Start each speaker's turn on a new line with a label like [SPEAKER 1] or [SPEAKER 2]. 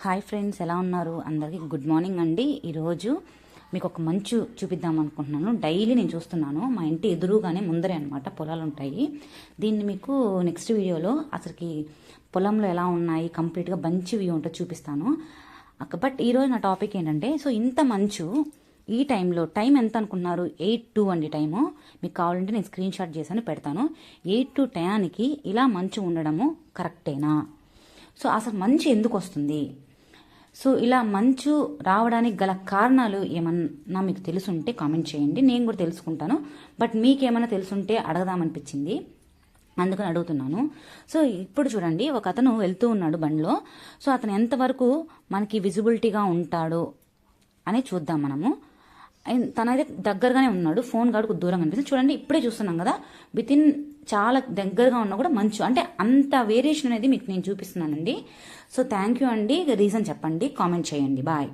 [SPEAKER 1] Hi friends, ఎలా ఉన్నారు? అందరికీ గుడ్ మార్నింగ్ అండి. ఈరోజు మీకు ఒక మంచు చూపిద్దాం అనుకుంటున్నాను. డైలీ నేను చూస్తున్నాను, మా ఇంటి ఎదురుగానే ముందరే అనమాట పొలాలు ఉంటాయి. దీన్ని మీకు నెక్స్ట్ వీడియోలో అసలుకి పొలంలో ఎలా ఉన్నాయి కంప్లీట్గా మంచి వ్యూ ఉంటుంది చూపిస్తాను. బట్ ఈరోజు నా టాపిక్ ఏంటంటే, సో ఇంత మంచు ఈ టైంలో, టైం ఎంత అనుకుంటున్నారు? 8:02 అండి టైము. మీకు కావాలంటే నేను స్క్రీన్ షాట్ చేశాను, పెడతాను. 8:02 టయానికి ఇలా మంచు ఉండడము కరెక్టేనా? సో అసలు మంచు ఎందుకు వస్తుంది? సో ఇలా మంచు రావడానికి గల కారణాలు ఏమన్నా మీకు తెలుసుంటే కామెంట్ చేయండి, నేను కూడా తెలుసుకుంటాను. బట్ మీకేమైనా తెలుసుంటే అడగదామనిపించింది, అందుకని అడుగుతున్నాను. సో ఇప్పుడు చూడండి, ఒక అతను వెళ్తూ ఉన్నాడు బండిలో. సో అతను ఎంతవరకు మనకి విజిబిలిటీగా ఉంటాడు అని చూద్దాం మనము. తనైతే దగ్గరగానే ఉన్నాడు, ఫోన్ కాడుకు దూరంగా అనిపిస్తుంది. చూడండి, ఇప్పుడే చూస్తున్నాం కదా, వితిన్ చాలా దగ్గరగా ఉన్నా కూడా మంచు, అంటే అంత వేరియేషన్ అనేది మీకు నేను చూపిస్తున్నానండి. సో థ్యాంక్ యూ అండి. రీజన్ చెప్పండి, కామెంట్ చేయండి. బాయ్.